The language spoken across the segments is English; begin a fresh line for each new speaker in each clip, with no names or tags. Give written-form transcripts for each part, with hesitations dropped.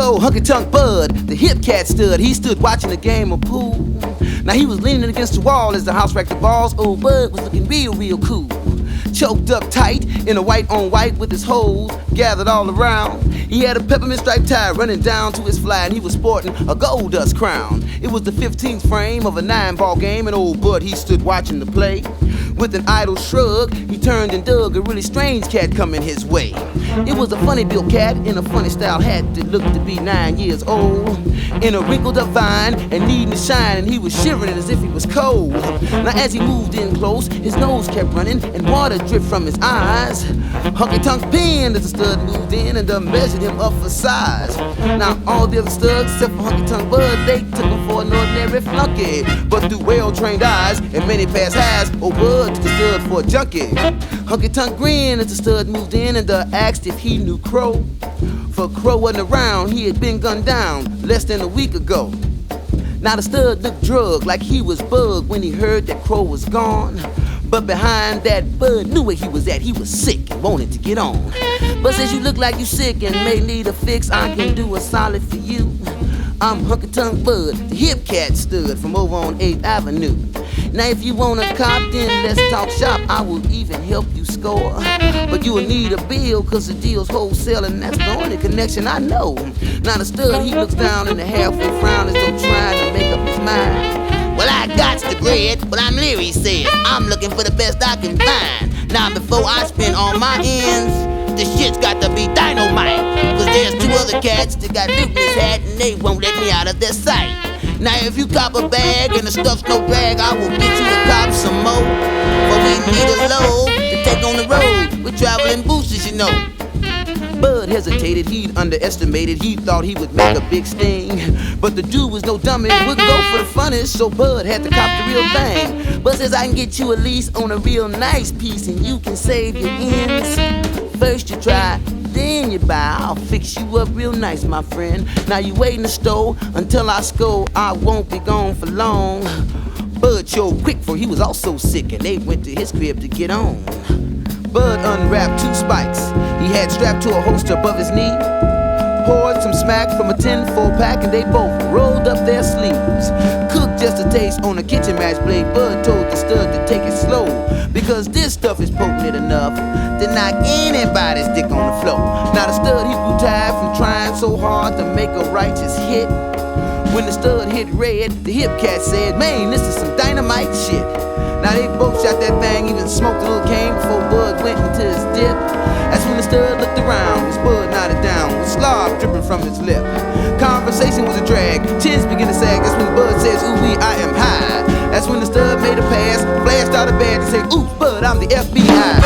old Honky Tonk Bud, the hip cat stud. He stood watching a game of pool. Now he was leaning against the wall as the house racked the balls. Old Bud was looking real cool. Choked up tight in a white on white with his hoes gathered all around. He had a peppermint striped tie running down to his fly, and he was sporting a gold dust crown. It was the 15th frame of a 9-ball game, and old Bud, he stood watching the play. With an idle shrug, he turned and dug a really strange cat coming his way. It was a funny built cat in a funny style hat that looked to be 9 years old. In a wrinkled up vine and needing to shine, and he was shivering as if he was cold. Now as he moved in close, his nose kept running and water dripped from his eyes. Honky Tonk pinned as the stud moved in and measured him up for size. Now all the other studs except for Honky Tonk Bud, they took him for an ordinary flunky. But through well-trained eyes and many past highs, old Bud took the stud for a junkie. Honky Tonk grinned as the stud moved in and asked if he knew Crow. For Crow wasn't around, he had been gunned down less than a week ago. Now the stud looked drugged like he was bugged when he heard that Crow was gone. But behind that, Bud knew where he was at. He was sick and wanted to get on. But since you look like you sick and may need a fix, I can do a solid for you. I'm Honky Tonk Bud, the hip cat stud from over on 8th Avenue. Now if you want a cop, then let's talk shop. I will even help you score. But you will need a bill, cause the deal's wholesale, and that's the only connection I know. Now the stud, he looks down in a halfway frown as though trying to make up his mind. Well, I got the bread, but I'm leery, said I'm looking for the best I can find. Now before I spend all my ends, this shit's got to be dynamite. Cause there's 2 other cats that got loot in his hat, and they won't let me out of their sight. Now if you cop a bag and the stuff's no brag, I will get you to cop some more. But we need a load to take on the road. We're traveling boosters, you know. Bud hesitated, he'd underestimated, he thought he would make a big sting. But the dude was no dummy, wouldn't go for the funniest, so Bud had to cop the real thing. Bud says I can get you a lease on a real nice piece and you can save your ends. First you try, then you buy, I'll fix you up real nice, my friend. Now you wait in the store until I score, I won't be gone for long. Bud showed quick, for he was also sick, and they went to his crib to get on. Bud unwrapped 2 spikes he had strapped to a holster above his knee, poured some smack from a 10-4 pack, and they both rolled up their sleeves. Cooked just a taste on a kitchen match blade, Bud told the stud to take it slow, because this stuff is potent enough to knock anybody's dick on the floor. Now the stud, he grew tired from trying so hard to make a righteous hit. When the stud hit red, the hip cat said, man, this is some dynamite shit. Now they both shot that thing, even smoked a little cane before Bud went into his dip. That's when the stud looked around, his Bud nodded down with slob dripping from his lip. Conversation was a drag, chins began to sag. That's when Bud says, ooh-wee, I am high. That's when the stud made a pass, flashed out of bed and said, ooh, Bud, I'm the FBI.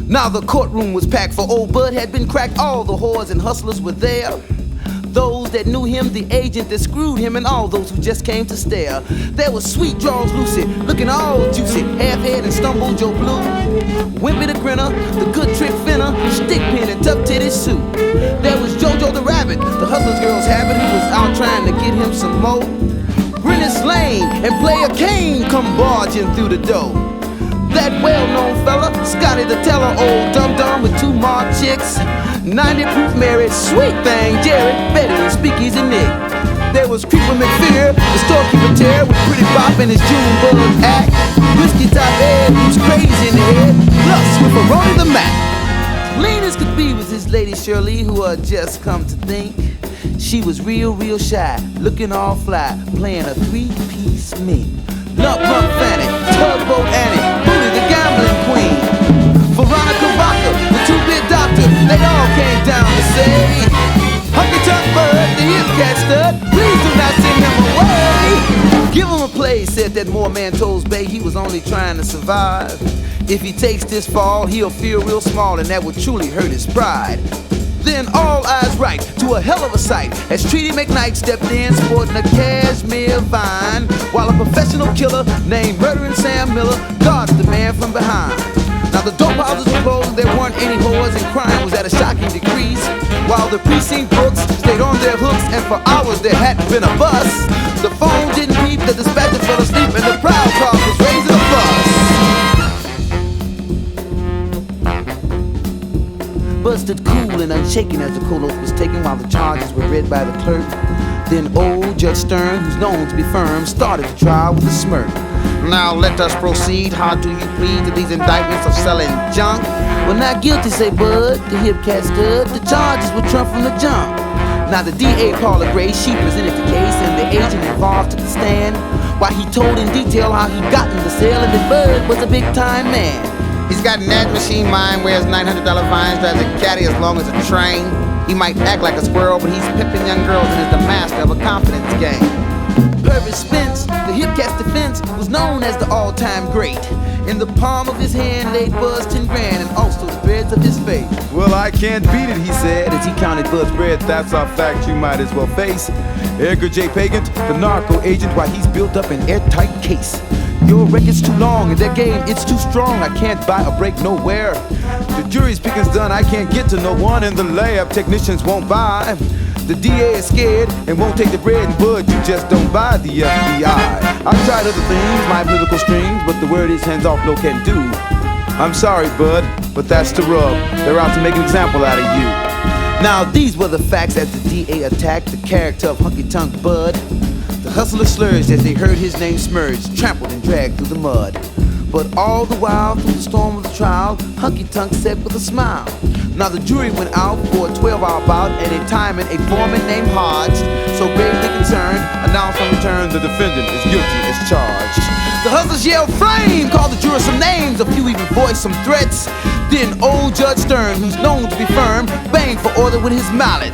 Now the courtroom was packed, for old Bud had been cracked. All the whores and hustlers were there. Those that knew him, the agent that screwed him, and all those who just came to stare. There was Sweet Draws Lucy, looking all juicy, half-head and Stumble Joe Blue, Wimpy the Grinner, the Good Trick Finner, Stick Pin and Tough Titty Sue. There was Jojo the Rabbit, the hustler's girl's habit, who was out trying to get him some more. Brennis Lane and Player Kane come barging through the door. That well-known fella, Scotty the Teller, old dum-dum with 2 marked chicks, 90 proof Mary, sweet thing Jerry, Betty and Speakeasy Nick. There was Creeper McFear, the storekeeper Terry with Pretty Pop and his June Bug act, Whiskey Top Ed, who's crazy in the head, plus with a Ronnie the Mac. Lean as could be was his lady Shirley, who had just come to think she was real shy, looking all fly, playing a 3-piece mink. Lump Rump Fanny, Tugboat Annie, Booty the Gambling Queen, Veronica Vodka, the 2-bit doctor, they all came down to say, Honky Tonk Bud, the hip cat stud, please do not send him away. Give him a play, said that Moore man told Bay, he was only trying to survive. If he takes this fall, he'll feel real small, and that will truly hurt his pride. Then all eyes right to to a hell of a sight as Treaty McKnight stepped in sporting a cashmere vine, while a professional killer named Murdering Sam Miller guarded the man from behind. Now the dope houses were closed, there weren't any whores, and crime was at a shocking decrease, while the precinct books stayed on their hooks, and for hours there hadn't been a bus. The phone didn't beep, the dispatcher fell asleep, and the proud cause was raising a fuss. Bud stood cool and unshaken as the cold oath was taken while the charges were read by the clerk. Then old Judge Stern, who's known to be firm, started the trial with a smirk. Now let us proceed. How do you plead to these indictments of selling junk? Well, not guilty, say Bud. The hip cat stood. The charges were trumped from the jump. Now the DA, Paula Gray, she presented the case, and the agent involved took the stand, while he told in detail how he got in the cell, and that Bud was a big-time man. He's got an ad machine mind, wears $900 vines, drives a caddy as long as a train. He might act like a squirrel, but he's pimping young girls and is the master of a confidence game. Purvis Spence, the hip cat's defense, was known as the all-time great. In the palm of his hand laid Bud's 10 grand and also the threads of his faith.
Well, I can't beat it, he said, as he counted Bud's bread. That's a fact you might as well face. Edgar J. Pagant, the narco agent, why he's built up an airtight case. Your record's too long and their game, it's too strong. I can't buy a break nowhere. The jury's picking's done, I can't get to no one. In the lab, technicians won't buy. The DA is scared and won't take the bread and Bud, you just don't buy the FBI. I've tried other things, my political strings, but the word is hands off, no can do. I'm sorry, Bud, but that's the rub. They're out to make an example out of you.
Now these were the facts as the DA attacked the character of Honky Tonk Bud. The hustler slurs as they heard his name smirched, trampled and dragged through the mud. But all the while, through the storm of the trial, Honky Tonk said with a smile. Now the jury went out for a 12-hour bout, at a time a foreman named Hodge, so gravely concerned, announced on return the defendant is guilty as charged. The hustlers yelled flame, called the jurors some names, a few even voiced some threats. Then old Judge Stern, who's known to be firm, banged for order with his mallet.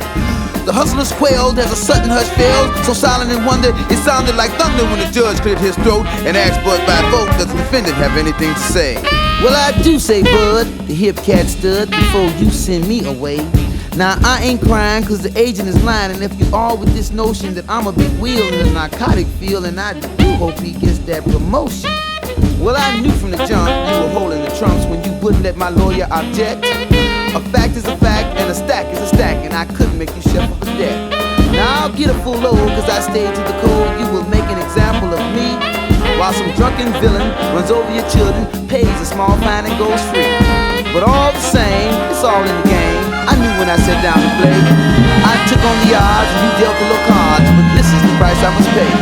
The hustlers quailed as a sudden hush fell, so silent in wonder it sounded like thunder when the judge cleared his throat and asked Bud by vote, does the defendant have anything to say? Well, I do say, Bud, the hip cat stood, before you send me away. Now I ain't crying cause the agent is lying, and if you all with this notion that I'm a big wheel in a narcotic field, and I do hope he gets that promotion. Well, I knew from the jump you were holding the trumps when you wouldn't let my lawyer object. A fact is a fact, and a stack is a stack, and I couldn't make you shuffle for debt. Now I'll get a full load, cause I stayed to the code. You will make an example of me, while some drunken villain runs over your children, pays a small fine and goes free. But all the same, it's all in the game. I knew when I sat down to play. I took on the odds and you dealt the little cards, but this is the price I must pay.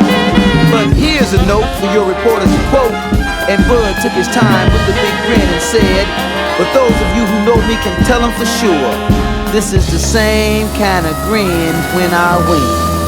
But here's a note for your reporters to quote. And Bud took his time with a big grin and said, but those of you who know me can tell them for sure, this is the same kind of grin when I win.